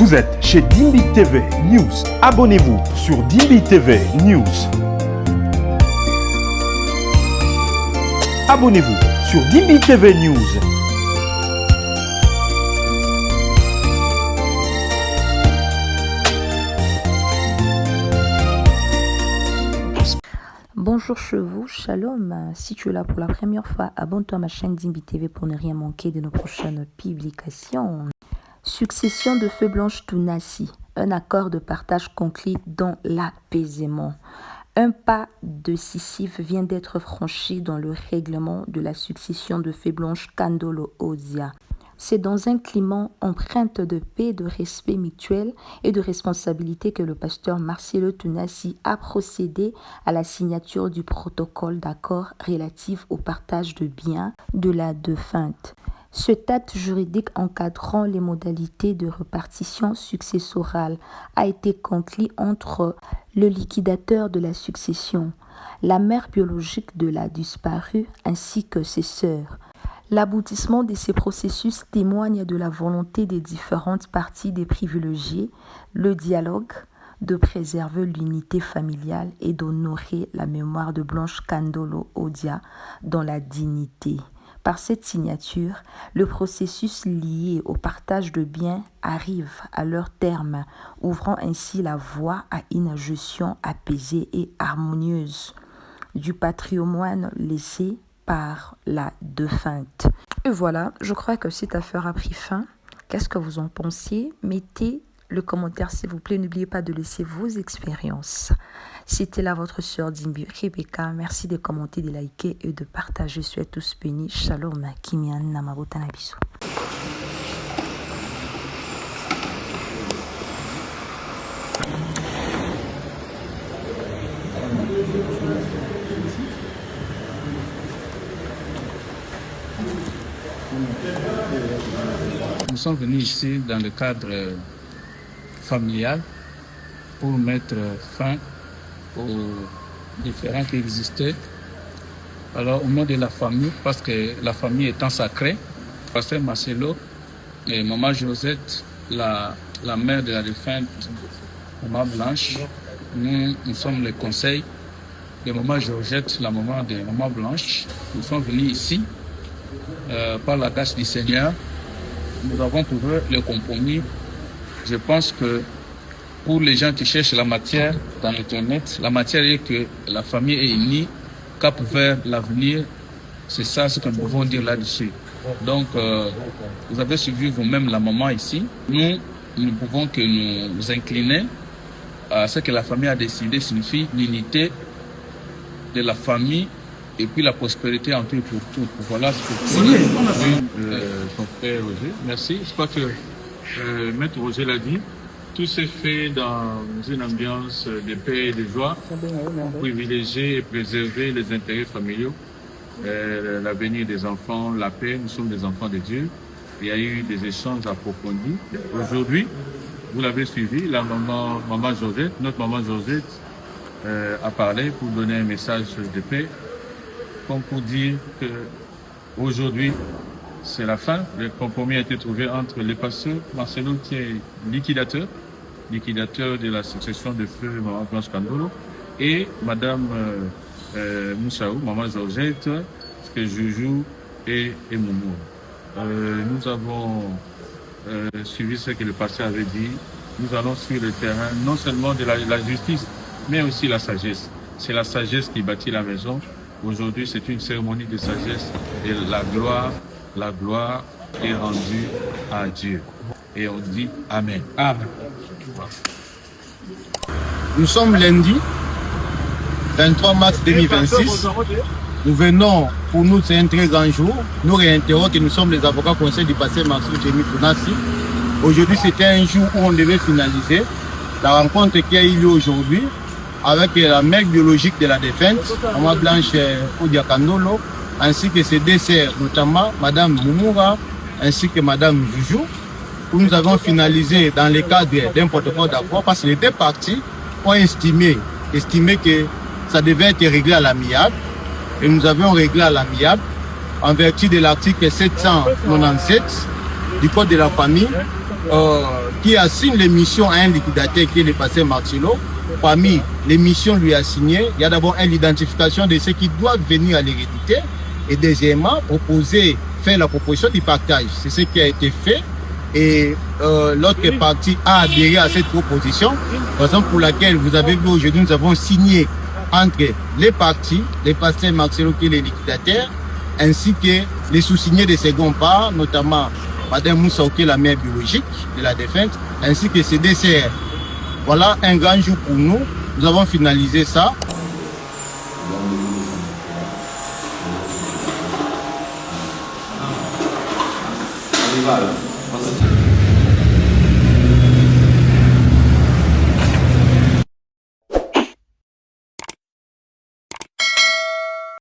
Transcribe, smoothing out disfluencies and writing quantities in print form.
Vous êtes chez Dimbi TV News. Abonnez-vous sur Dimbi TV News. Abonnez-vous sur Dimbi TV News. Bonjour chez vous, shalom. Si tu es là pour la première fois, abonne-toi à ma chaîne Dimbi TV pour ne rien manquer de nos prochaines publications. Succession de feu Blanche Tounassi, un accord de partage conclu dans l'apaisement. Un pas décisif vient d'être franchi dans le règlement de la succession de feu Blanche Kandolo Ozia. C'est dans un climat empreinte de paix, de respect mutuel et de responsabilité que le pasteur Marcelo Tounassi a procédé à la signature du protocole d'accord relatif au partage de biens de la défunte. Cet acte juridique encadrant les modalités de répartition successorale a été conclu entre le liquidateur de la succession, la mère biologique de la disparue ainsi que ses sœurs. L'aboutissement de ces processus témoigne de la volonté des différentes parties des privilégiés, le dialogue, de préserver l'unité familiale et d'honorer la mémoire de Blanche Kandolo Ozia dans la dignité. Par cette signature, le processus lié au partage de biens arrive à leur terme, ouvrant ainsi la voie à une gestion apaisée et harmonieuse du patrimoine laissé par la défunte. Et voilà, je crois que cette affaire a pris fin. Qu'est-ce que vous en pensez? Mettez le commentaire s'il vous plaît. N'oubliez pas de laisser vos expériences. C'était là votre sœur Dimbi Rebecca. Merci de commenter, de liker et de partager. Soyez tous bénis. Shalom. Kimian Namabotana Bisou. Nous sommes venus ici dans le cadre familial pour mettre fin aux différends qui existaient. Alors au nom de la famille, parce que la famille étant sacrée, pasteur Marcelo et maman Josette, la mère de la défunte maman Blanche, nous sommes le conseil de maman Georgette, la maman de maman Blanche. Nous sommes venus ici par la grâce du Seigneur. Nous avons trouvé le compromis. Je pense que pour les gens qui cherchent la matière dans Internet, la matière est que la famille est unie, cap vers l'avenir. C'est ça ce que nous pouvons dire là-dessus. Donc, vous avez suivi vous-même la maman ici. Nous ne pouvons que nous incliner à ce que la famille a décidé, signifie l'unité de la famille et puis la prospérité en tout et pour tout. Voilà ce que ton frère Roger. Merci. Je crois que Maître Roger l'a dit. Tout s'est fait dans une ambiance de paix et de joie pour privilégier et préserver les intérêts familiaux, l'avenir des enfants, la paix. Nous sommes des enfants de Dieu. Il y a eu des échanges approfondis. Aujourd'hui, vous l'avez suivi, la maman Georgette, notre maman Georgette a parlé pour donner un message de paix, comme pour dire que aujourd'hui, c'est la fin. Le compromis a été trouvé entre le pasteur Marcelo, qui est liquidateur de la succession de feu maman Blanche Kandolo, et madame Moussaou, maman Georgette, que Joujou et Moumou. Nous avons suivi ce que le pasteur avait dit. Nous allons sur le terrain, non seulement de la justice, mais aussi la sagesse. C'est la sagesse qui bâtit la maison. Aujourd'hui, c'est une cérémonie de sagesse et la gloire est rendue à Dieu. Et on dit Amen. Amen. Nous sommes lundi 23 mars 2026. Nous venons, pour nous c'est un très grand jour. Nous réitérons que nous sommes les avocats conseils du pasteur Marcelo Tounassi. Aujourd'hui c'était un jour où on devait finaliser la rencontre qui a eu lieu aujourd'hui avec la mère biologique de la défunte, maman Blanche Ozia Kandolo, ainsi que ses deux sœurs, notamment madame Moumoura, ainsi que madame Joujou, où nous avons finalisé dans le cadre d'un protocole d'accord, parce que les deux parties ont estimé que ça devait être réglé à l'amiable, et nous avions réglé à l'amiable en vertu de l'article 797 du Code de la famille, qui assigne les missions à un liquidateur qui est le pasteur Marcelo. Parmi les missions lui assignées, il y a d'abord l'identification de ceux qui doivent venir à l'hérédité et deuxièmement, faire la proposition du partage. C'est ce qui a été fait et l'autre partie a adhéré à cette proposition, raison pour laquelle vous avez vu aujourd'hui, nous avons signé entre les parties, les pasteurs Marcelo qui est le liquidateur, ainsi que les sous-signés de second part, notamment Madame Moussa qui est la mère biologique de la défunte, ainsi que ses DCR. Voilà un grand jour pour nous. Nous avons finalisé ça. Arriva.